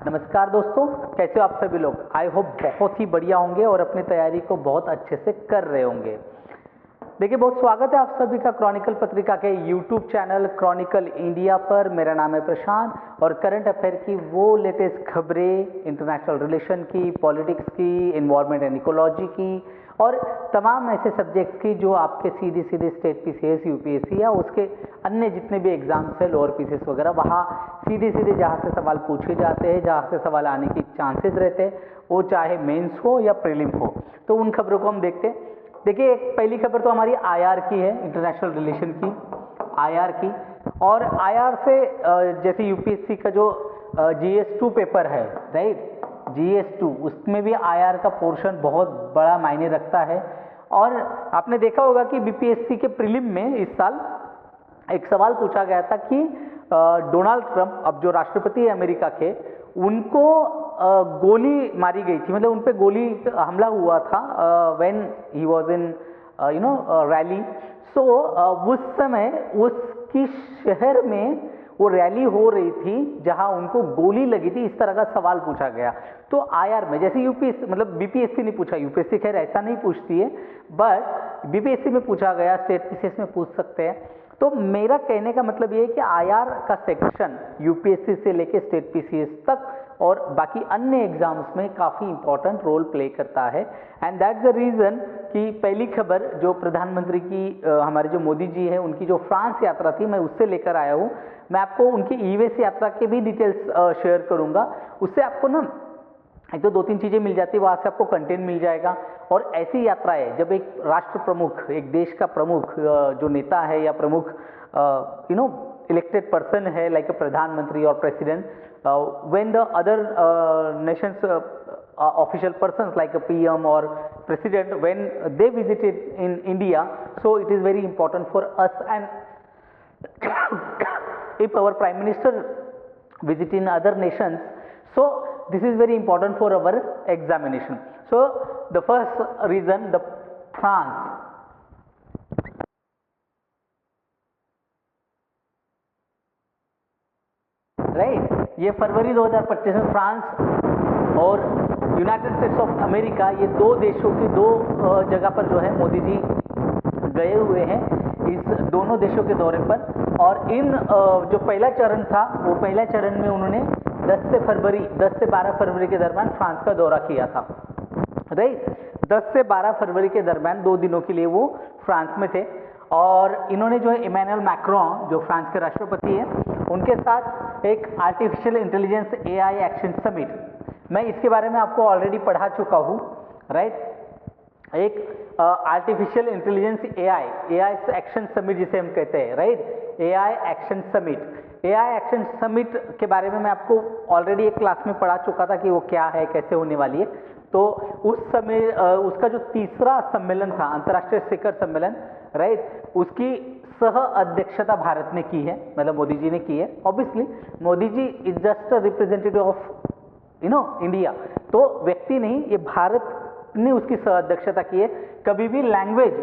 नमस्कार दोस्तों, कैसे हो आप सभी लोग। आई होप बहुत ही बढ़िया होंगे और अपनी तैयारी को बहुत अच्छे से कर रहे होंगे। देखिए, बहुत स्वागत है आप सभी का क्रॉनिकल पत्रिका के यूट्यूब चैनल क्रॉनिकल इंडिया पर। मेरा नाम है प्रशांत और करंट अफेयर की वो लेटेस्ट खबरें, इंटरनेशनल रिलेशन की, पॉलिटिक्स की, एनवायरनमेंट एंड इकोलॉजी की और तमाम ऐसे सब्जेक्ट्स की जो आपके सीधे सीधे स्टेट पीसीएस, यूपीएससी या उसके अन्य जितने भी एग्जाम्स है, लोअर पीसीएस वगैरह, वहाँ सीधे सीधे जहाँ से सवाल पूछे जाते हैं, जहाँ से सवाल आने की चांसेस रहते हैं, वो चाहे मेंस हो या प्रीलिम हो, तो उन खबरों को हम देखते हैं। देखिए, एक पहली खबर तो हमारी आईआर की है, इंटरनेशनल रिलेशन की, आईआर की। और आईआर से जैसे यूपीएससी का जो जीएस2 पेपर है, राइट, जीएस2, उसमें भी आईआर का पोर्शन बहुत बड़ा मायने रखता है। और आपने देखा होगा कि बीपीएससी के प्रीलिम में इस साल एक सवाल पूछा गया था कि डोनाल्ड ट्रंप, अब जो राष्ट्रपति है अमेरिका के, उनको गोली मारी गई थी, मतलब उन पे गोली हमला हुआ था when he was in rally. So उस समय उसकी शहर में वो रैली हो रही थी जहां उनको गोली लगी थी, इस तरह का सवाल पूछा गया। तो आईआर में, जैसे यूपीएससी, मतलब बीपीएससी ने पूछा, यूपीएससी खैर ऐसा नहीं पूछती है, बट बीपीएससी में पूछा गया, स्टेट पीसीएस में पूछ सकते हैं। तो मेरा कहने का मतलब ये है कि आईआर का सेक्शन यूपीएससी से लेके स्टेट पीसीएस तक और बाकी अन्य एग्जाम्स में काफ़ी इंपॉर्टेंट रोल प्ले करता है। एंड दैट्स द रीज़न कि पहली खबर जो प्रधानमंत्री की, हमारे जो मोदी जी है, उनकी जो फ्रांस यात्रा थी, मैं उससे लेकर आया हूँ। मैं आपको उनकी ईवीएस यात्रा के भी डिटेल्स शेयर करूँगा। उससे आपको ना एक तो 2-3 चीज़ें मिल जाती है, वहाँ से आपको कंटेंट मिल जाएगा। और ऐसी यात्राएं जब एक राष्ट्र प्रमुख, एक देश का प्रमुख जो नेता है या प्रमुख इलेक्टेड पर्सन है, लाइक अ प्रधानमंत्री और president, when the other nations official persons like a PM or president, when they visited in India, so it is very important for us. And if our prime minister visit in other nations, so this is very important for our examination. So the first reason, the France, right, ये फरवरी 2025 में France और United states of America, ये दो देशों की दो जगह पर जो है मोदी जी गए हुए हैं इस दोनों देशों के दौरे पर। और इन जो पहला चरण था, वो पहला चरण में उन्होंने 10 से 12 फरवरी के दरमियान फ्रांस का दौरा किया था, राइट। 10 से 12 फरवरी के दरमियान 2 दिनों के लिए वो फ्रांस में थे। और इन्होंने जो है इमैनुअल मैक्रोन, जो फ्रांस के राष्ट्रपति हैं, उनके साथ एक artificial intelligence AI action summit, मैं इसके बारे में आपको ऑलरेडी पढ़ा चुका हूँ, राइट। एक artificial intelligence AI action summit जिसे हम कहते हैं, right, AI action summit. AI action summit के बारे में मैं आपको ऑलरेडी एक क्लास में पढ़ा चुका था कि वो क्या है, कैसे होने वाली है। तो उस समय उसका जो तीसरा सम्मेलन था, अंतर्राष्ट्रीय शिखर सम्मेलन, राइट, उसकी सह अध्यक्षता भारत ने की है, मतलब मोदी जी ने की है। Obviously Modi ji is just a representative of India, तो व्यक्ति नहीं, ये भारत ने उसकी सह अध्यक्षता की है। कभी भी language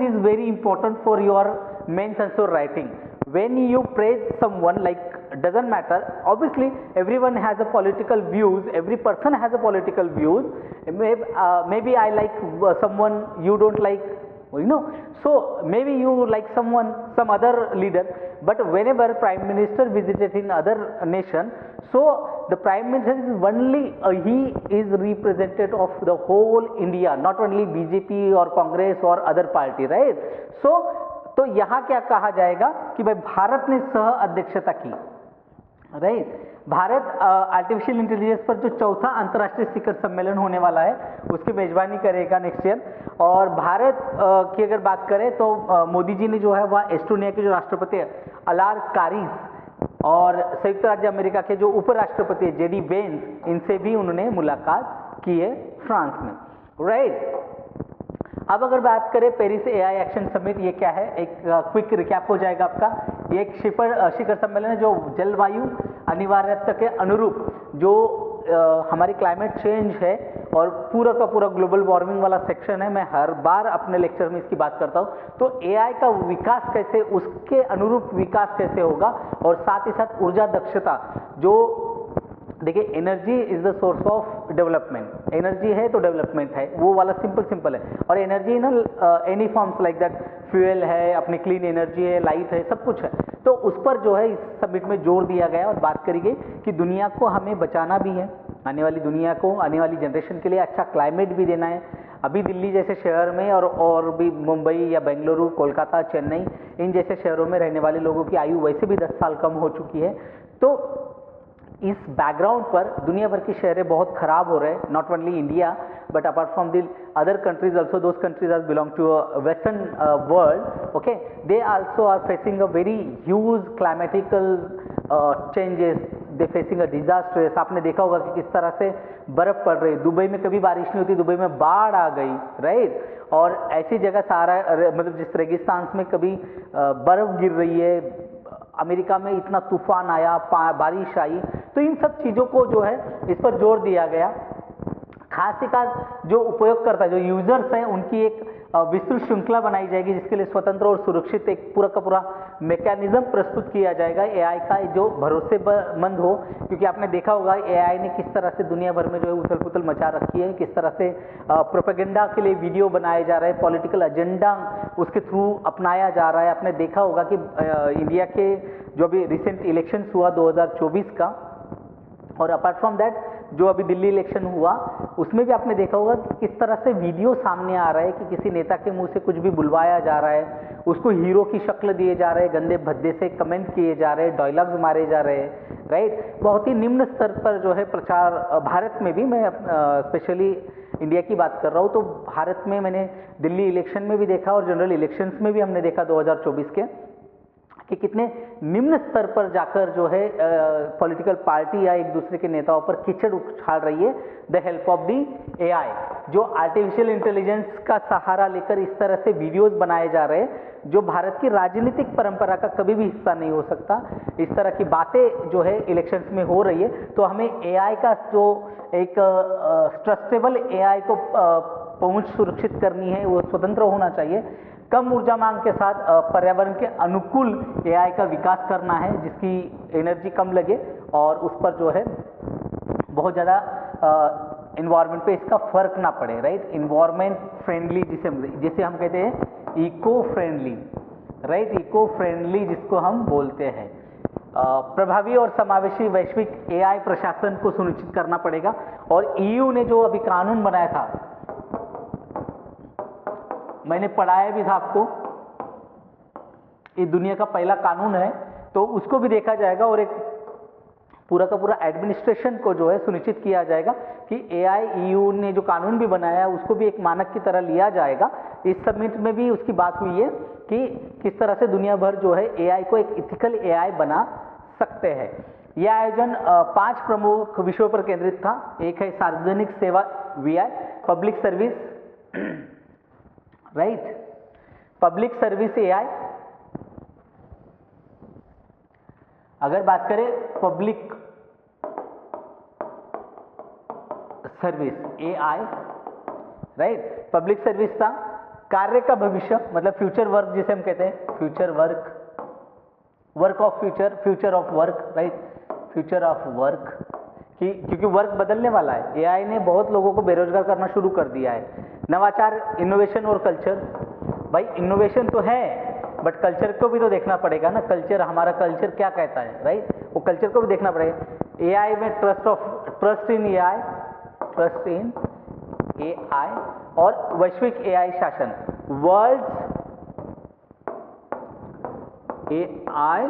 is very important for your mains answer writing. When you praise someone, like, doesn't matter, obviously everyone has a political views, every person has a political views. Maybe I like someone, you don't like, so maybe you like someone, some other leader, but whenever prime minister visited in other nation, so the prime minister is only he is representative of the whole India, not only BJP or Congress or other party, right? तो यहाँ क्या कहा जाएगा कि भाई भारत ने सह अध्यक्षता की, राइट। भारत आर्टिफिशियल इंटेलिजेंस पर जो चौथा अंतर्राष्ट्रीय शिखर सम्मेलन होने वाला है, उसकी मेजबानी करेगा नेक्स्ट ईयर। और भारत की अगर बात करें तो मोदी जी ने जो है वह एस्टोनिया के जो राष्ट्रपति है अलार कारिस और संयुक्त राज्य अमेरिका के जो उपराष्ट्रपति है जेडी वेंस, इनसे भी उन्होंने मुलाकात की है फ्रांस में, राइट। अब अगर बात करें पेरिस एआई एक्शन समिट, ये क्या है, एक क्विक रिकैप हो जाएगा आपका। ये एक शिखर सम्मेलन है जो जलवायु अनिवार्यता के अनुरूप जो हमारी क्लाइमेट चेंज है और पूरा का पूरा ग्लोबल वार्मिंग वाला सेक्शन है, मैं हर बार अपने लेक्चर में इसकी बात करता हूँ। तो एआई का विकास कैसे, उसके अनुरूप विकास कैसे होगा, और साथ ही साथ ऊर्जा दक्षता जो देखिए energy is the source of development, energy है तो डेवलपमेंट है, वो वाला सिंपल है। और एनर्जी ना any forms like that, fuel है, अपनी क्लीन एनर्जी है, लाइट है, सब कुछ है। तो उस पर जो है इस समिट में जोर दिया गया और बात करी गई कि दुनिया को हमें बचाना भी है, आने वाली दुनिया को, आने वाली जनरेशन के लिए अच्छा क्लाइमेट भी देना है। अभी दिल्ली जैसे शहर में और भी मुंबई या बेंगलुरु, कोलकाता, चेन्नई, इन जैसे शहरों में रहने वाले लोगों की आयु वैसे भी 10 साल कम हो चुकी है। तो इस बैकग्राउंड पर दुनिया भर की शहरें बहुत खराब हो रहे हैं, not only India but apart from the other countries also, those countries are belong to western world, okay, they also are facing a very huge climatical changes, they facing a disasters. आपने देखा होगा कि किस तरह से बर्फ पड़ रही है, दुबई में कभी बारिश नहीं होती, दुबई में बाढ़ आ गई, राइट। और ऐसी जगह सारा मतलब जिस रेगिस्तान में कभी बर्फ गिर रही है, अमेरिका में इतना तूफान आया, बारिश आई। तो इन सब चीज़ों को जो है इस पर जोर दिया गया। खासकर जो उपयोगकर्ता, जो यूजर्स हैं, उनकी एक विस्तृत श्रृंखला बनाई जाएगी जिसके लिए स्वतंत्र और सुरक्षित एक पूरा का पूरा मैकेनिज्म प्रस्तुत किया जाएगा एआई का, जो भरोसेमंद हो। क्योंकि आपने देखा होगा एआई ने किस तरह से दुनिया भर में जो है उथल पुथल मचा रखी है, किस तरह से प्रोपेगेंडा के लिए वीडियो बनाए जा रहे हैं, पॉलिटिकल एजेंडा उसके थ्रू अपनाया जा रहा है। आपने देखा होगा कि इंडिया के जो अभी रिसेंट इलेक्शंस हुआ 2024 का, और अपार्ट फ्रॉम दैट जो अभी दिल्ली इलेक्शन हुआ उसमें भी आपने देखा होगा कि किस तरह से वीडियो सामने आ रहा है कि किसी नेता के मुंह से कुछ भी बुलवाया जा रहा है, उसको हीरो की शक्ल दिए जा रहे हैं, गंदे भद्दे से कमेंट किए जा रहे हैं, डायलॉग्स मारे जा रहे हैं, राइट। बहुत ही निम्न स्तर पर जो है प्रचार, भारत में भी, मैं स्पेशली इंडिया की बात कर रहा हूँ, तो भारत में मैंने दिल्ली इलेक्शन में भी देखा और जनरल इलेक्शंस में भी हमने देखा 2024 के, कि कितने निम्न स्तर पर जाकर जो है पॉलिटिकल पार्टी या एक दूसरे के नेताओं पर कीचड़ उछाल रही है, the help of the AI, जो आर्टिफिशियल इंटेलिजेंस का सहारा लेकर इस तरह से वीडियोस बनाए जा रहे हैं जो भारत की राजनीतिक परंपरा का कभी भी हिस्सा नहीं हो सकता। इस तरह की बातें जो है इलेक्शंस में हो रही है, तो हमें एआई का जो एक ट्रस्टेबल एआई को पहुंच सुरक्षित करनी है, वो स्वतंत्र होना चाहिए। कम ऊर्जा मांग के साथ पर्यावरण के अनुकूल एआई का विकास करना है जिसकी एनर्जी कम लगे और उस पर जो है बहुत ज़्यादा इन्वायरमेंट पे इसका फर्क ना पड़े, राइट। इन्वायरमेंट फ्रेंडली जिसे हम कहते हैं eco friendly, right, eco friendly जिसको हम बोलते हैं। प्रभावी और समावेशी वैश्विक एआई प्रशासन को सुनिश्चित करना पड़ेगा। और ईयू ने जो अभी कानून बनाया था, मैंने पढ़ाया भी था आपको, ये दुनिया का पहला कानून है, तो उसको भी देखा जाएगा और एक पूरा का पूरा एडमिनिस्ट्रेशन को जो है सुनिश्चित किया जाएगा कि एआई, ईयू ने जो कानून भी बनाया है उसको भी एक मानक की तरह लिया जाएगा। इस समिट में भी उसकी बात हुई है कि किस तरह से दुनिया भर जो है एआई को एक इथिकल एआई बना सकते हैं। यह आयोजन 5 प्रमुख विषयों पर केंद्रित था। एक है सार्वजनिक सेवा VI, public service, right, public service AI. अगर बात करें public service AI, right, public service था कार्य का भविष्य, मतलब फ्यूचर वर्क जिसे हम कहते हैं, future work, work of future, future of work, right, future of work, क्योंकि वर्क बदलने वाला है। एआई ने बहुत लोगों को बेरोजगार करना शुरू कर दिया है। नवाचार, इनोवेशन और कल्चर, भाई इनोवेशन तो है बट कल्चर को भी तो देखना पड़ेगा ना, कल्चर, हमारा कल्चर क्या कहता है, राइट, वो कल्चर को भी देखना पड़ेगा। एआई में trust in AI, trust in AI और वैश्विक एआई शासन, वर्ल्ड एआई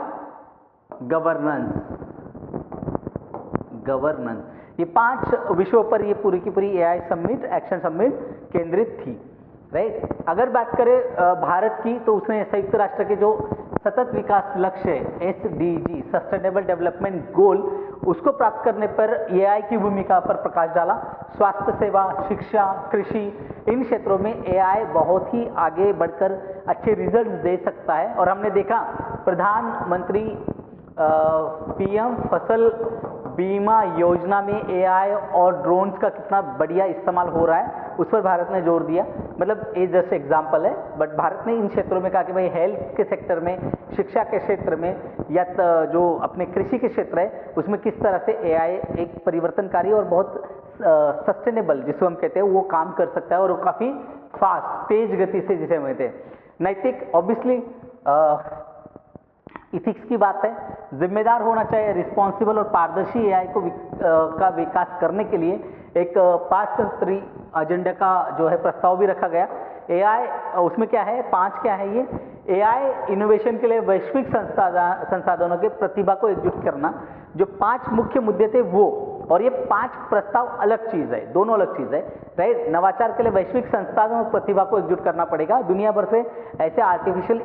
गवर्नेंस, ये 5 विषयों पर ये पूरी की पूरी एआई समिट, एक्शन समिट केंद्रित थी, राइट। अगर बात करें भारत की, तो उसने संयुक्त राष्ट्र के जो सतत विकास लक्ष्य है, SDG, सस्टेनेबल डेवलपमेंट गोल, उसको प्राप्त करने पर एआई की भूमिका पर प्रकाश डाला। स्वास्थ्य सेवा, शिक्षा, कृषि, इन क्षेत्रों में एआई बहुत ही आगे बढ़कर अच्छे रिजल्ट दे सकता है। और हमने देखा प्रधानमंत्री PM फसल बीमा योजना में एआई और ड्रोन्स का कितना बढ़िया इस्तेमाल हो रहा है उस पर भारत ने जोर दिया। मतलब ये जस्ट एग्जाम्पल है, बट भारत ने इन क्षेत्रों में कहा कि भाई हेल्थ के सेक्टर में, शिक्षा के क्षेत्र में या जो अपने कृषि के क्षेत्र है उसमें किस तरह से एआई एक परिवर्तनकारी और बहुत सस्टेनेबल जिसको हम कहते हैं वो काम कर सकता है और वो काफ़ी फास्ट तेज गति से जिसे हम कहते हैं। नैतिक ऑब्वियसली इथिक्स की बात है, जिम्मेदार होना चाहिए, रिस्पॉन्सिबल और पारदर्शी एआई को का विकास करने के लिए एक 5 सूत्री एजेंडा का जो है प्रस्ताव भी रखा गया। एआई उसमें क्या है, 5 क्या है ये, एआई इनोवेशन के लिए वैश्विक संसाधनों के प्रतिभा को एकजुट करना, जो 5 मुख्य मुद्दे थे वो, और ये 5 प्रस्ताव अलग चीज़ है, दोनों अलग चीज़ है, राइट। नवाचार के लिए वैश्विक संसाधनों और प्रतिभा को एकजुट करना पड़ेगा। दुनिया भर से ऐसे आर्टिफिशियल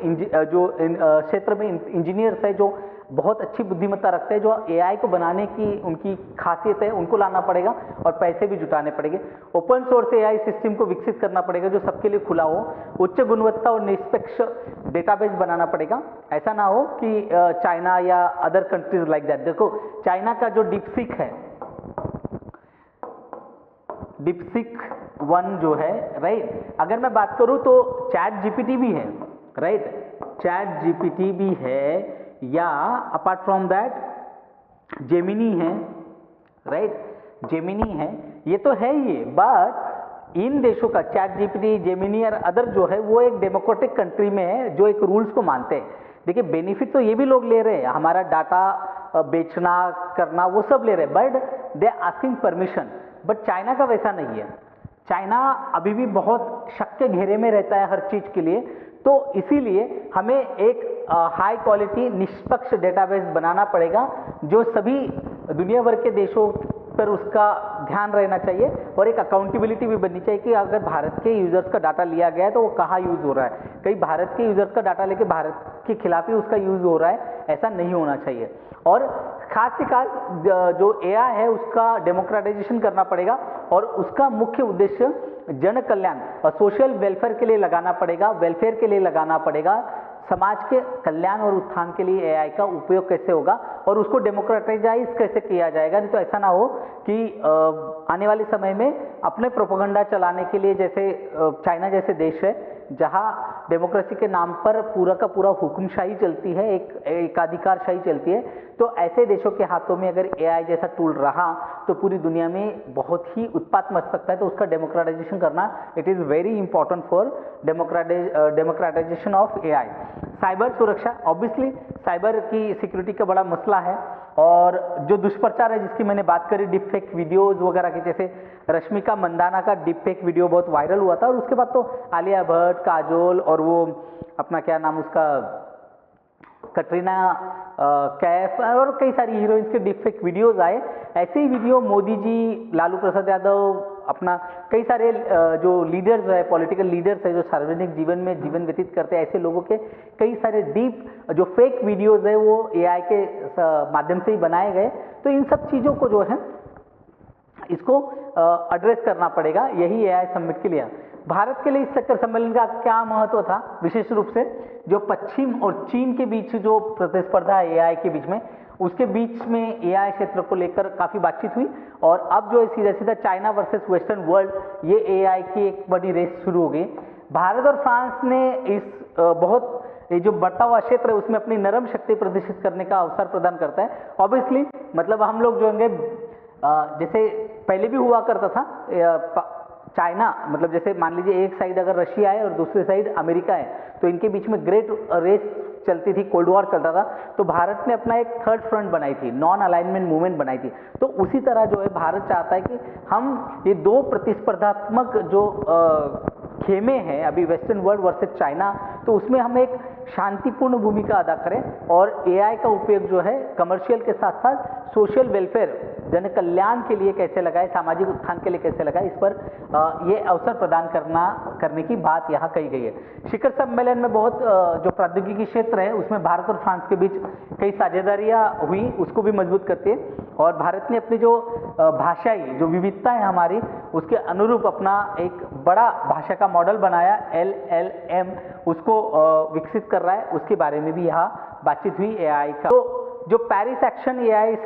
जो क्षेत्र में इंजीनियर्स है जो बहुत अच्छी बुद्धिमत्ता रखते हैं, जो एआई को बनाने की उनकी खासियत है, उनको लाना पड़ेगा और पैसे भी जुटाने पड़ेंगे। ओपन सोर्स एआई सिस्टम को विकसित करना पड़ेगा जो सबके लिए खुला हो। उच्च गुणवत्ता और निष्पक्ष डेटाबेस बनाना पड़ेगा। ऐसा ना हो कि चाइना या अदर कंट्रीज लाइक दैट। देखो चाइना का जो डीपसीक है, डीपसीक 1 जो है, राइट, अगर मैं बात करूं तो चैट जीपीटी भी है, राइट, चैट जीपीटी भी है, या अपार्ट फ्रॉम दैट जेमिनी है, राइट, जेमिनी है, ये तो है ये। बट इन देशों का चैट जीपीटी, जेमिनी और अदर जो है वो एक डेमोक्रेटिक कंट्री में है जो एक रूल्स को मानते हैं। देखिए बेनिफिट तो ये भी लोग ले रहे हैं, हमारा डाटा बेचना करना वो सब ले रहे हैं, but they asking permission. But China का वैसा नहीं है। चाइना अभी भी बहुत शक के घेरे में रहता है हर चीज के लिए, तो इसीलिए हमें एक हाई क्वालिटी निष्पक्ष डेटाबेस बनाना पड़ेगा जो सभी दुनिया भर के देशों पर उसका ध्यान रहना चाहिए, और एक अकाउंटेबिलिटी भी बननी चाहिए कि अगर भारत के यूजर्स का डाटा लिया गया है तो वो कहाँ यूज हो रहा है। कहीं भारत के यूजर्स का डाटा लेके भारत के खिलाफ ही उसका यूज हो रहा है, ऐसा नहीं होना चाहिए। और खास से खास जो एआई है उसका डेमोक्रेटाइजेशन करना पड़ेगा और उसका मुख्य उद्देश्य जन कल्याण और सोशल वेलफेयर के लिए लगाना पड़ेगा, वेलफेयर के लिए लगाना पड़ेगा। समाज के कल्याण और उत्थान के लिए एआई का उपयोग कैसे होगा और उसको डेमोक्रेटाइज कैसे किया जाएगा। नहीं तो ऐसा ना हो कि आने वाले समय में अपने प्रोपेगेंडा चलाने के लिए, जैसे चाइना जैसे देश है जहां डेमोक्रेसी के नाम पर पूरा का पूरा हुक्मशाही चलती है, एक एकाधिकारशाही चलती है, तो ऐसे देशों के हाथों में अगर एआई जैसा टूल रहा तो पूरी दुनिया में बहुत ही उत्पात मच सकता है। तो उसका डेमोक्रेटाइजेशन करना it is very important for democratisation of AI. Cyber सुरक्षा, ऑब्वियसली साइबर की सिक्योरिटी का बड़ा मसला है, और जो दुष्प्रचार है जिसकी मैंने बात करी, डिप फेक वीडियोज़ वगैरह के, जैसे रश्मिका मंदाना का डिप फेक वीडियो बहुत वायरल हुआ था, और उसके बाद तो आलिया भट्ट, काजोल और वो अपना क्या नाम उसका कटरीना कैफ और कई सारी हीरोइंस के डिप फेक वीडियोज़ आए। ऐसे ही वीडियो मोदी जी, लालू प्रसाद यादव, अपना कई सारे जो लीडर्स है, पॉलिटिकल लीडर्स है जो सार्वजनिक जीवन में जीवन व्यतीत करते हैं, ऐसे लोगों के कई सारे डीप जो फेक वीडियोज़ है वो एआई के माध्यम से ही बनाए गए। तो इन सब चीज़ों को जो है इसको एड्रेस करना पड़ेगा, यही एआई समिट के लिए। भारत के लिए इस शिखर सम्मेलन का क्या महत्व था, विशेष रूप से जो पश्चिम और चीन के बीच जो प्रतिस्पर्धा है एआई के बीच में, उसके बीच में एआई क्षेत्र को लेकर काफ़ी बातचीत हुई, और अब जो है सीधा सीधा चाइना वर्सेस वेस्टर्न वर्ल्ड, ये एआई की एक बड़ी रेस शुरू हो गई। भारत और फ्रांस ने इस बहुत ये जो बढ़ता हुआ क्षेत्र है उसमें अपनी नरम शक्ति प्रदर्शित करने का अवसर प्रदान करता है। ऑब्वियसली मतलब हम लोग जो होंगे, जैसे पहले भी हुआ करता था, चाइना मतलब जैसे मान लीजिए एक साइड अगर रशिया है और दूसरी साइड अमेरिका है, तो इनके बीच में ग्रेट रेस चलती थी, कोल्ड वॉर चलता था, तो भारत ने अपना एक थर्ड फ्रंट बनाई थी, नॉन अलाइनमेंट मूवमेंट बनाई थी। तो उसी तरह जो है भारत चाहता है कि हम ये दो प्रतिस्पर्धात्मक जो खेमे हैं अभी वेस्टर्न वर्ल्ड वर्सेस चाइना, तो उसमें हम एक शांतिपूर्ण भूमिका अदा करें और एआई का उपयोग जो है कमर्शियल के साथ साथ सोशल वेलफेयर, जन कल्याण के लिए कैसे लगाए, सामाजिक उत्थान के लिए कैसे लगाए, इस पर ये अवसर प्रदान करने की बात यहाँ कही गई है। शिखर सम्मेलन में बहुत जो प्रौद्योगिकी क्षेत्र है उसमें भारत और फ्रांस के बीच कई साझेदारियाँ हुई, उसको भी मजबूत करती है, और भारत ने अपनी जो भाषाई जो विविधता है हमारी, उसके अनुरूप अपना एक बड़ा भाषा का मॉडल बनाया LLM, उसको विकसित कर रहा है, उसके बारे में भी यहाँ बातचीत हुई एआई का। तो जो पेरिस एक्शन एआई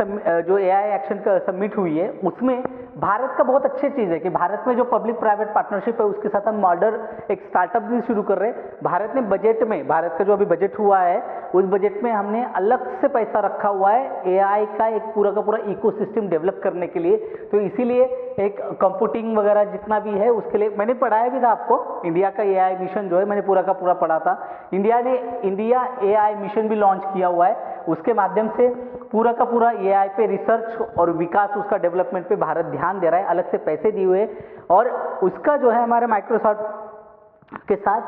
जो एआई एक्शन का समिट हुई है उसमें भारत का बहुत अच्छी चीज़ है कि भारत में जो पब्लिक प्राइवेट पार्टनरशिप है उसके साथ हम मॉडल एक स्टार्टअप भी शुरू कर रहे हैं। भारत ने बजट में, भारत का जो अभी बजट हुआ है उस बजट में हमने अलग से पैसा रखा हुआ है एआई का एक पूरा का पूरा इकोसिस्टम डेवलप करने के लिए। तो इसीलिए एक कंप्यूटिंग वगैरह जितना भी है उसके लिए मैंने पढ़ाया भी था आपको, इंडिया का एआई मिशन जो है मैंने पूरा का पूरा पढ़ा था। इंडिया ने इंडिया एआई मिशन भी लॉन्च किया हुआ है, उसके माध्यम से पूरा का पूरा एआई पे रिसर्च और विकास उसका डेवलपमेंट पे भारत ध्यान दे रहा है, अलग से पैसे दिए हुए और उसका जो है हमारे माइक्रोसॉफ्ट के साथ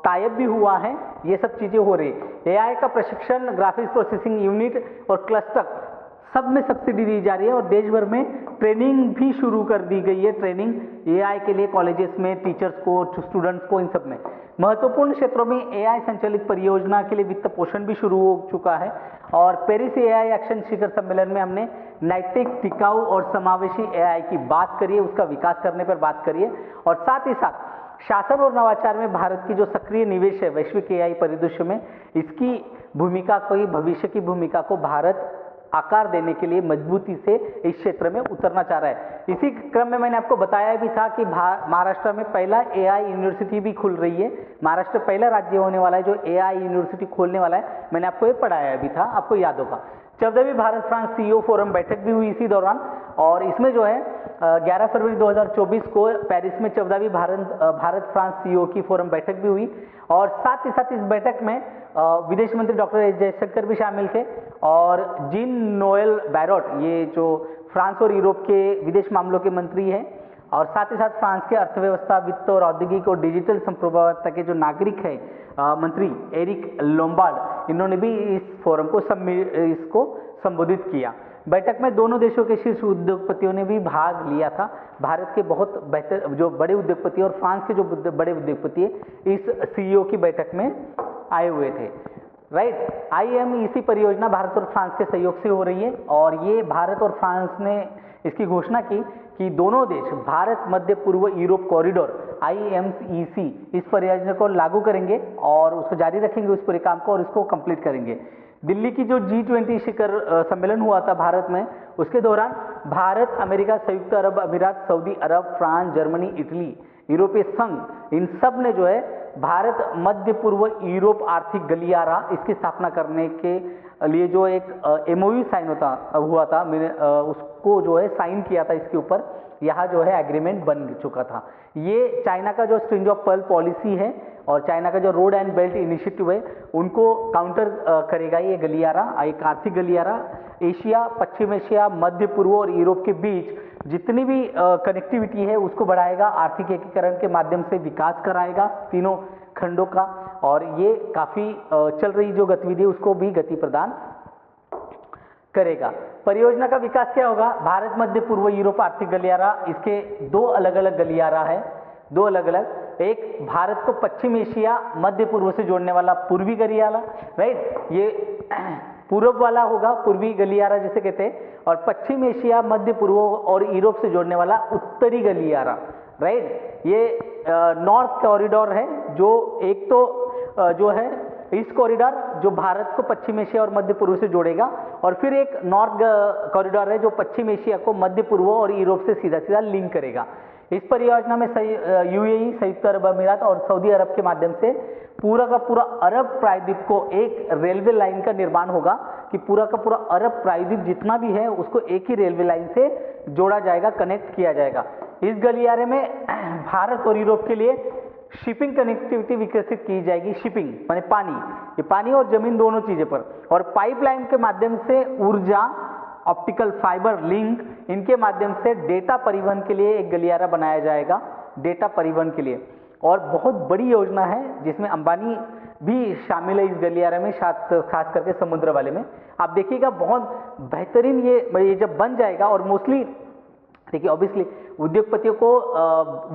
टाई अप भी हुआ है। ये सब चीज़ें हो रही है। एआई का प्रशिक्षण, ग्राफिक्स प्रोसेसिंग यूनिट और क्लस्टर सब में सब्सिडी दी जा रही है और देश भर में ट्रेनिंग भी शुरू कर दी गई है। ट्रेनिंग एआई के लिए कॉलेजेस में टीचर्स को, स्टूडेंट्स को, इन सब में महत्वपूर्ण क्षेत्रों में एआई संचालित परियोजना के लिए वित्त पोषण भी शुरू हो चुका है। और पेरिस एआई एक्शन शिखर सम्मेलन में हमने नैतिक, टिकाऊ और समावेशी एआई की बात करी है, उसका विकास करने पर बात करी है और साथ ही साथ शासन और नवाचार में भारत की जो सक्रिय निवेश है वैश्विक एआई परिदृश्य में, इसकी भूमिका को, भविष्य की भूमिका को भारत आकार देने के लिए मजबूती से इस क्षेत्र में उतरना चाह रहा है। इसी क्रम में मैंने आपको बताया भी था कि महाराष्ट्र में पहला एआई यूनिवर्सिटी भी खुल रही है। महाराष्ट्र पहला राज्य होने वाला है जो एआई यूनिवर्सिटी खोलने वाला है, मैंने आपको ये पढ़ाया भी था, आपको याद होगा। 14वीं भारत फ्रांस सीईओ फोरम बैठक भी हुई इसी दौरान और इसमें जो है 11 फरवरी 2024 को पेरिस में 14वीं भारत फ्रांस सीईओ की फोरम बैठक भी हुई और साथ ही साथ इस बैठक में विदेश मंत्री डॉक्टर एस जयशंकर भी शामिल थे और जीन नोएल बैरोट, ये जो फ्रांस और यूरोप के विदेश मामलों के मंत्री हैं और साथ ही साथ फ्रांस के अर्थव्यवस्था, वित्त और औद्योगिक और डिजिटल संप्रभुता के जो नागरिक हैं मंत्री एरिक लोम्बार्ड, इन्होंने भी इस फोरम को इसको संबोधित किया। बैठक में दोनों देशों के शीर्ष उद्योगपतियों ने भी भाग लिया था। भारत के बहुत बेहतर जो बड़े उद्योगपति और फ्रांस के जो बड़े उद्योगपति इस सीईओ की बैठक में आए हुए थे। राइट, IMEC परियोजना भारत और फ्रांस के सहयोग से हो रही है और ये भारत और फ्रांस ने इसकी घोषणा की कि दोनों देश भारत मध्य पूर्व यूरोप कॉरिडोर IMEC इस परियोजना को लागू करेंगे और उसको जारी रखेंगे उस पूरे काम को और इसको कंप्लीट करेंगे। दिल्ली की जो G20 शिखर सम्मेलन हुआ था भारत में, उसके दौरान भारत, अमेरिका, संयुक्त अरब अमीरात, सऊदी अरब, फ्रांस, जर्मनी, इटली, यूरोपीय संघ, इन सब ने जो है भारत मध्य पूर्व यूरोप आर्थिक गलियारा इसकी स्थापना करने के लिए जो एक MOU साइन हुआ था, उसको जो है साइन किया था। इसके ऊपर यहाँ जो है एग्रीमेंट बन चुका था। ये चाइना का जो स्ट्रिंग ऑफ पर्ल पॉलिसी है और चाइना का जो रोड एंड बेल्ट इनिशिएटिव है उनको काउंटर करेगा ये गलियारा, एक आर्थिक गलियारा। एशिया, पश्चिम एशिया, मध्य पूर्व और यूरोप के बीच जितनी भी कनेक्टिविटी है उसको बढ़ाएगा, आर्थिक एकीकरण के माध्यम से विकास कराएगा तीनों खंडों का और ये काफ़ी चल रही जो गतिविधि उसको भी गति प्रदान करेगा। परियोजना का विकास क्या होगा? भारत मध्य पूर्व यूरोप आर्थिक गलियारा, इसके दो अलग अलग गलियारा है, दो अलग अलग। एक भारत को पश्चिम एशिया मध्य पूर्व से जोड़ने वाला पूर्वी गलियारा, राइट, ये पूर्व वाला होगा पूर्वी गलियारा जिसे कहते हैं, और पश्चिम एशिया मध्य पूर्व और यूरोप से जोड़ने वाला उत्तरी गलियारा, राइट। ये नॉर्थ कॉरिडोर है जो एक तो जो है ईस्ट कॉरिडोर जो भारत को पश्चिम एशिया और मध्य पूर्व से जोड़ेगा और फिर एक नॉर्थ कॉरिडोर है जो पश्चिम एशिया को मध्य पूर्व और यूरोप से सीधा सीधा लिंक करेगा। इस परियोजना में UAE, संयुक्त अरब अमीरात और सऊदी अरब के माध्यम से पूरा का पूरा अरब प्रायद्वीप को एक रेलवे लाइन का निर्माण होगा कि पूरा का पूरा अरब प्रायद्वीप जितना भी है उसको एक ही रेलवे लाइन से जोड़ा जाएगा, कनेक्ट किया जाएगा। इस गलियारे में भारत और यूरोप के लिए शिपिंग कनेक्टिविटी विकसित की जाएगी। शिपिंग माने पानी, ये पानी और जमीन दोनों चीजें पर, और पाइपलाइन के माध्यम से ऊर्जा, ऑप्टिकल फाइबर लिंक, इनके माध्यम से डेटा परिवहन के लिए एक गलियारा बनाया जाएगा, डेटा परिवहन के लिए। और बहुत बड़ी योजना है जिसमें अंबानी भी शामिल है इस गलियारे में, खास करके समुद्र वाले में। आप देखिएगा बहुत बेहतरीन ये जब बन जाएगा, और मोस्टली देखिए ऑब्वियसली उद्योगपतियों को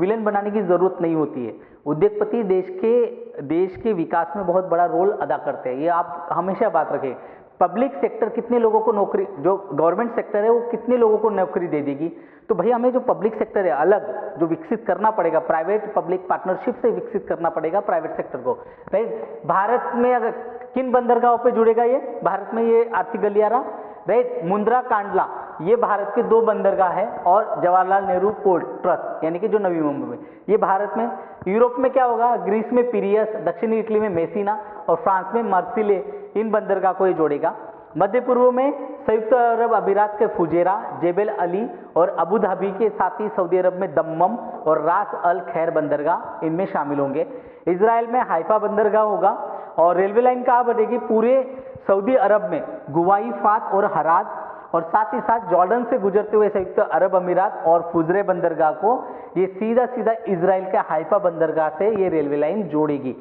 विलेन बनाने की जरूरत नहीं होती है। उद्योगपति देश के विकास में बहुत बड़ा रोल अदा करते हैं, ये आप हमेशा बात रखें। पब्लिक सेक्टर कितने लोगों को नौकरी, जो गवर्नमेंट सेक्टर है वो कितने लोगों को नौकरी दे देगी, तो भाई हमें जो पब्लिक सेक्टर है अलग जो विकसित करना पड़ेगा, प्राइवेट पब्लिक पार्टनरशिप से विकसित करना पड़ेगा प्राइवेट सेक्टर को, राइट। भारत में अगर किन बंदरगाहों पे जुड़ेगा ये भारत में, ये आर्थिक गलियारा, राइट। मुंद्रा कांडला ये भारत के 2 बंदरगाह है, और जवाहरलाल नेहरू पोर्ट ट्रस्ट यानी कि जो नवी मुंबई में, ये भारत में। यूरोप में क्या होगा, ग्रीस में पीरियस, दक्षिणी इटली में मेसिना और फ्रांस में मार्सिले, इन बंदरगाह को ये जोड़ेगा। मध्य पूर्व में संयुक्त अरब अमीरात के फुजेरा, जेबेल अली और अबू धाबी के साथ ही सऊदी अरब में दम्मम और रास अल खैर बंदरगाह इनमें शामिल होंगे। इजराइल में हाइफा बंदरगाह होगा, और रेलवे लाइन कहाँ बढ़ेगी, पूरे सऊदी अरब में गुवाई फात और हराद, और साथ ही साथ जॉर्डन से गुजरते हुए संयुक्त अरब अमीरात और फुजरे बंदरगाह को ये सीधा सीधा इजराइल के हाइफा बंदरगाह से ये रेलवे लाइन जोड़ेगी।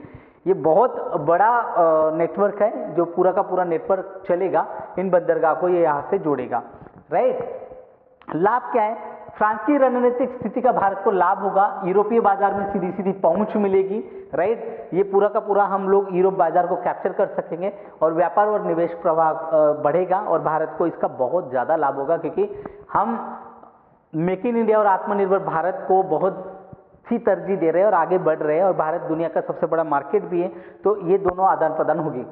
ये बहुत बड़ा नेटवर्क है, जो पूरा का पूरा नेटवर्क चलेगा, इन बंदरगाह को ये यहाँ से जोड़ेगा, राइट। लाभ क्या है, फ्रांस की रणनीतिक स्थिति का भारत को लाभ होगा, यूरोपीय बाजार में सीधी सीधी पहुंच मिलेगी, राइट। ये पूरा का पूरा हम लोग यूरोप बाजार को कैप्चर कर सकेंगे, और व्यापार और निवेश प्रवाह बढ़ेगा, और भारत को इसका बहुत ज़्यादा लाभ होगा, क्योंकि हम मेक इन इंडिया और आत्मनिर्भर भारत को बहुत सी तरजीह दे रहे हैं और आगे बढ़ रहे हैं, और भारत दुनिया का सबसे बड़ा मार्केट भी है, तो ये दोनों आदान प्रदान होगी।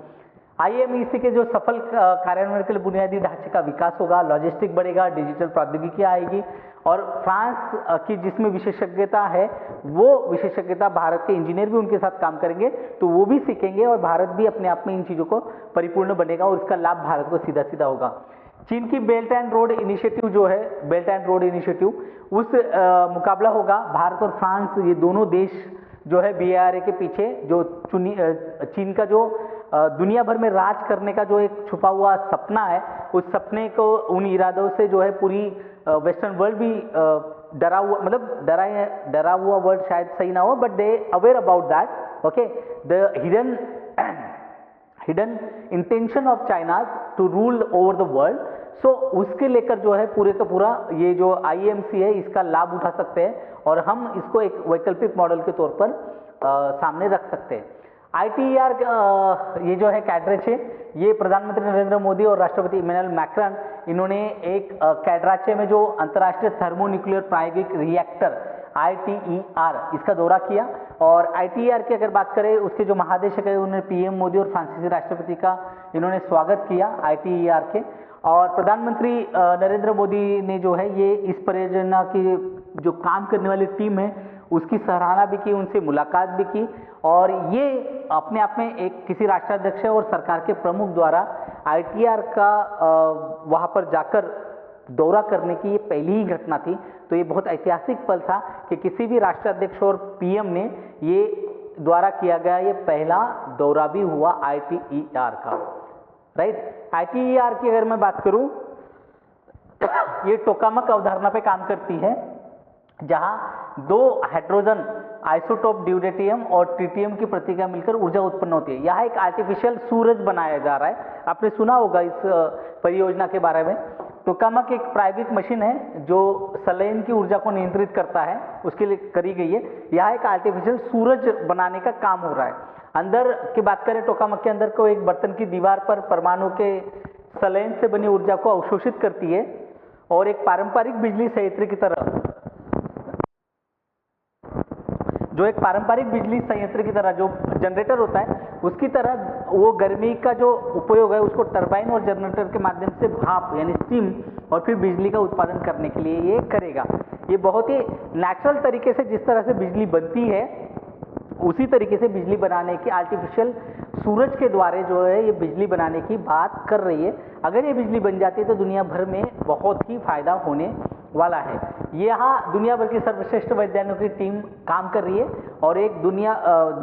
IMEC के जो सफल कार्यान्वयन के लिए बुनियादी ढांचे का विकास होगा, लॉजिस्टिक बढ़ेगा, डिजिटल प्रौद्योगिकी आएगी, और फ्रांस की जिसमें विशेषज्ञता है वो विशेषज्ञता भारत के इंजीनियर भी उनके साथ काम करेंगे, तो वो भी सीखेंगे, और भारत भी अपने आप में इन चीज़ों को परिपूर्ण बनेगा, और इसका लाभ भारत को सीधा सीधा होगा। चीन की बेल्ट एंड रोड इनिशिएटिव जो है, बेल्ट एंड रोड इनिशिएटिव, उस मुकाबला होगा। भारत और फ्रांस ये दोनों देश जो है BRI के पीछे, जो चीन का जो दुनिया भर में राज करने का जो एक छुपा हुआ सपना है, उस सपने को, उन इरादों से जो है पूरी वेस्टर्न वर्ल्ड भी डरा हुआ, मतलब डरा हुआ वर्ड शायद सही ना हो, but they aware about that, okay. The hidden intention of China to rule over the world, so उसके लेकर जो है पूरे का पूरा ये जो IMC है इसका लाभ उठा सकते हैं, और हम इसको एक वैकल्पिक मॉडल के तौर पर सामने रख सकते हैं। ITER ये जो है कैडरेचे, ये प्रधानमंत्री नरेंद्र मोदी और राष्ट्रपति इमैनुअल मैक्रॉन, इन्होंने एक कैडराचे में जो अंतर्राष्ट्रीय थर्मोन्यूक्लियर प्रायोगिक रिएक्टर ITER इसका दौरा किया, और ITER की अगर बात करें, उसके जो महानिदेशक है उन्होंने PM मोदी और फ्रांसीसी राष्ट्रपति का इन्होंने स्वागत किया ITER के, और प्रधानमंत्री नरेंद्र मोदी ने जो है ये इस परियोजना की जो काम करने वाली टीम है उसकी सराहना भी की, उनसे मुलाकात भी की, और ये अपने आप में एक किसी राष्ट्राध्यक्ष और सरकार के प्रमुख द्वारा ITER का वहाँ पर जाकर दौरा करने की ये पहली ही घटना थी। तो ये बहुत ऐतिहासिक पल था कि किसी भी राष्ट्राध्यक्ष और PM ने ये द्वारा किया गया ये पहला दौरा भी हुआ ITER का, राइट। ITER की अगर मैं बात करूं, ये टोकामक अवधारणा पे काम करती है, जहां 2 हाइड्रोजन आइसोटोप ड्यूटेरियम और ट्रिटियम की प्रतिक्रिया मिलकर ऊर्जा उत्पन्न होती है। यहाँ एक आर्टिफिशियल सूरज बनाया जा रहा है, आपने सुना होगा इस परियोजना के बारे में। टोकामक एक प्रायोगिक मशीन है जो सलाइन की ऊर्जा को नियंत्रित करता है, उसके लिए करी गई है। यहाँ एक आर्टिफिशियल सूरज बनाने का काम हो रहा है। अंदर की बात करें, टोकामक के अंदर को एक बर्तन की दीवार पर परमाणु के सलाइन से बनी ऊर्जा को अवशोषित करती है, और एक पारंपरिक बिजली संयंत्र की तरह, जो एक पारंपरिक बिजली संयंत्र की तरह जो जनरेटर होता है उसकी तरह वो गर्मी का जो उपयोग है उसको टरबाइन और जनरेटर के माध्यम से भाप यानी स्टीम और फिर बिजली का उत्पादन करने के लिए ये करेगा। ये बहुत ही नेचुरल तरीके से जिस तरह से बिजली बनती है उसी तरीके से बिजली बनाने की आर्टिफिशियल सूरज के द्वारा जो है ये बिजली बनाने की बात कर रही है। अगर ये बिजली बन जाती है तो दुनिया भर में बहुत ही फायदा होने वाला है। यहाँ दुनिया भर की सर्वश्रेष्ठ वैज्ञानिकों की टीम काम कर रही है और एक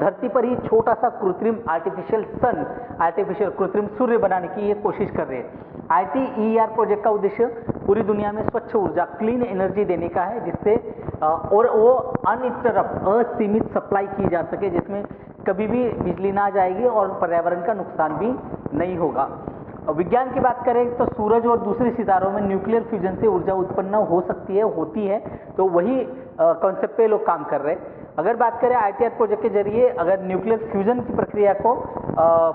धरती पर ही छोटा सा कृत्रिम आर्टिफिशियल कृत्रिम सूर्य बनाने की ये कोशिश कर रही है। ITER प्रोजेक्ट का उद्देश्य पूरी दुनिया में स्वच्छ ऊर्जा क्लीन एनर्जी देने का है, जिससे और वो अनइंटरप्ट असीमित सप्लाई की जा सके, जिसमें कभी भी बिजली ना जाएगी और पर्यावरण का नुकसान भी नहीं होगा। विज्ञान की बात करें तो सूरज और दूसरे सितारों में न्यूक्लियर फ्यूजन से ऊर्जा उत्पन्न हो सकती है, होती है, तो वही कॉन्सेप्ट पे लोग काम कर रहे हैं। अगर बात करें ITER प्रोजेक्ट के जरिए अगर न्यूक्लियर फ्यूजन की प्रक्रिया को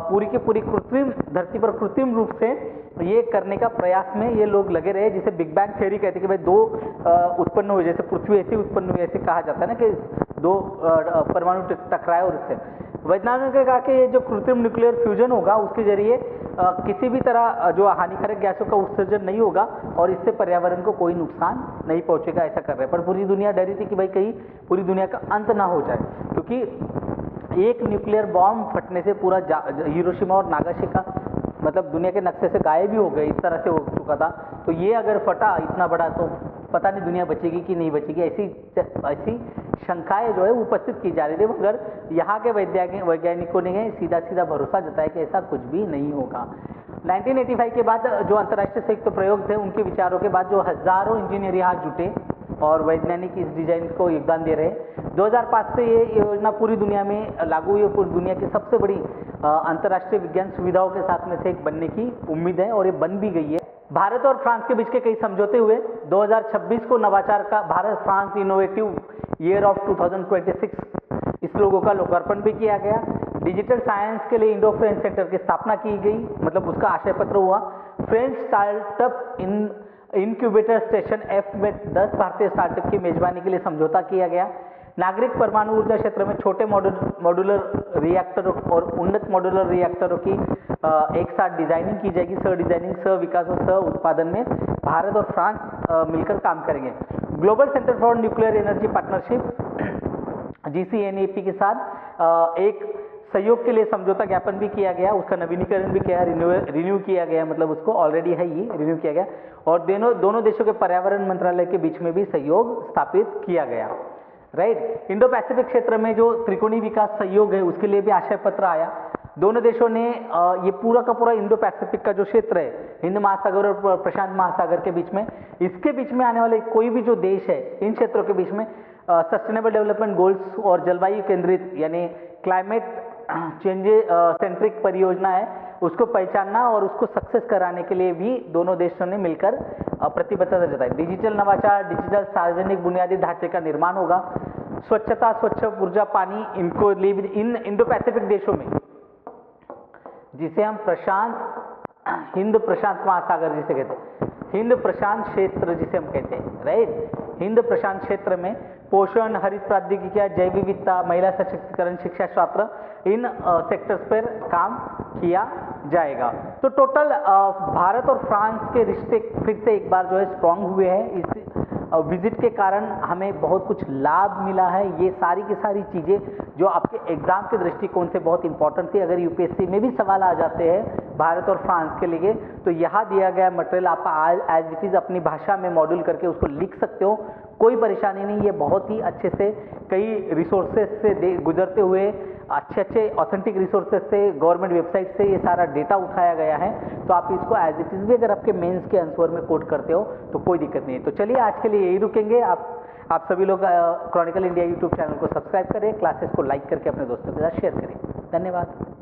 पूरी की पूरी धरती पर कृत्रिम रूप से ये करने का प्रयास में ये लोग लगे रहे, जिसे बिग बैंग थ्योरी कहते हैं कि भाई दो उत्पन्न हुए, जैसे पृथ्वी ऐसे उत्पन्न हुई, ऐसे कहा जाता है ना कि दो परमाणु टकराए और इससे वैज्ञानिकों ने कहा कि ये जो कृत्रिम न्यूक्लियर फ्यूजन होगा उसके जरिए किसी भी तरह जो हानिकारक गैसों का उत्सर्जन नहीं होगा और इससे पर्यावरण को कोई नुकसान नहीं पहुंचेगा, ऐसा कर रहे हैं। पर पूरी दुनिया डरी थी कि भाई कहीं पूरी दुनिया का अंत ना हो जाए, क्योंकि एक न्यूक्लियर बॉम्ब फटने से पूरा हिरोशिमा और नागासाकी मतलब दुनिया के नक्शे से गायब ही हो गए, इस तरह से हो चुका था। तो ये अगर फटा इतना बड़ा तो पता नहीं दुनिया बचेगी कि नहीं बचेगी, ऐसी शंकाएं जो है उपस्थित की जा रही थी, मगर यहाँ के वैज्ञानिकों ने सीधा सीधा भरोसा जताया कि ऐसा कुछ भी नहीं होगा। 1985 के बाद जो अंतर्राष्ट्रीय संयुक्त प्रयोग थे उनके विचारों के बाद जो हजारों इंजीनियर यहाँ जुटे और वैज्ञानिक इस डिजाइन को योगदान दे रहे हैं। 2005 से ये योजना पूरी दुनिया में लागू हुई है, पूरी दुनिया की सबसे बड़ी अंतर्राष्ट्रीय विज्ञान सुविधाओं के साथ में से एक बनने की उम्मीद है और ये बन भी गई है। भारत और फ्रांस के बीच के कई समझौते हुए 2026 को नवाचार का Bharat France innovative year of 2026 इस लोगों का लोकार्पण भी किया गया। डिजिटल साइंस के लिए इंडो फ्रेंच सेंटर की स्थापना की गई, मतलब उसका आशय पत्र हुआ। French startup incubator station F में 10 भारतीय स्टार्टअप की मेजबानी के लिए समझौता किया गया। नागरिक परमाणु ऊर्जा क्षेत्र में छोटे मॉड्यूलर रिएक्टरों और उन्नत मॉड्यूलर रिएक्टरों की एक साथ डिजाइनिंग की जाएगी। सह डिजाइनिंग, सह विकास और सह उत्पादन में भारत और फ्रांस मिलकर काम करेंगे। Global centre for nuclear energy partnership GCNAP के साथ एक सहयोग के लिए समझौता ज्ञापन भी किया गया, उसका नवीनीकरण भी किया, रिन्यू किया गया, मतलब उसको ऑलरेडी है ये रिन्यू किया गया। और दोनों देशों के पर्यावरण मंत्रालय के बीच में भी सहयोग स्थापित किया गया। राइट। इंडो पैसिफिक क्षेत्र में जो त्रिकोणीय विकास सहयोग है उसके लिए भी आशय पत्र आया। दोनों देशों ने ये पूरा का पूरा इंडो पैसिफिक का जो क्षेत्र है हिंद महासागर और प्रशांत महासागर के बीच में, इसके बीच में आने वाले कोई भी जो देश है इन क्षेत्रों के बीच में सस्टेनेबल डेवलपमेंट गोल्स और जलवायु केंद्रित यानी क्लाइमेट चेंज सेंट्रिक परियोजना है उसको पहचानना और उसको सक्सेस कराने के लिए भी दोनों देशों ने मिलकर प्रतिबद्धता जताई। डिजिटल नवाचार, डिजिटल सार्वजनिक बुनियादी ढांचे का निर्माण होगा। स्वच्छता, स्वच्छ ऊर्जा, पानी, इनको इन इंडो पैसिफिक देशों में जिसे हम हिंद प्रशांत महासागर जिसे कहते हैं, हिंद प्रशांत क्षेत्र जिसे हम कहते हैं, राइट। हिंद प्रशांत क्षेत्र में पोषण, हरित प्रौद्योगिकियां, जैव विविधता, महिला सशक्तिकरण, शिक्षा, स्वास्थ्य, इन सेक्टर्स पर काम किया जाएगा। तो टोटल भारत और फ्रांस के रिश्ते फिर से एक बार जो है स्ट्रांग हुए हैं। इस विजिट के कारण हमें बहुत कुछ लाभ मिला है। ये सारी की सारी चीज़ें जो आपके एग्जाम के दृष्टिकोण से बहुत इंपॉर्टेंट थी, अगर यूपीएससी में भी सवाल आ जाते हैं भारत और फ्रांस के लिए, तो यहाँ दिया गया मटेरियल आप एज इट इज़ अपनी भाषा में मॉड्यूल करके उसको लिख सकते हो, कोई परेशानी नहीं। ये बहुत ही अच्छे से कई रिसोर्सेज से गुजरते हुए अच्छे ऑथेंटिक रिसोर्सेज से, गवर्नमेंट वेबसाइट से ये सारा डेटा उठाया गया है। तो आप इसको एज इट इज़ भी अगर आपके मेंस के आंसर में कोट करते हो तो कोई दिक्कत नहीं है। तो चलिए आज के लिए यही रुकेंगे। आप सभी लोग क्रॉनिकल इंडिया यूट्यूब चैनल को सब्सक्राइब करें, क्लासेस को लाइक करके अपने दोस्तों के साथ शेयर करें। धन्यवाद।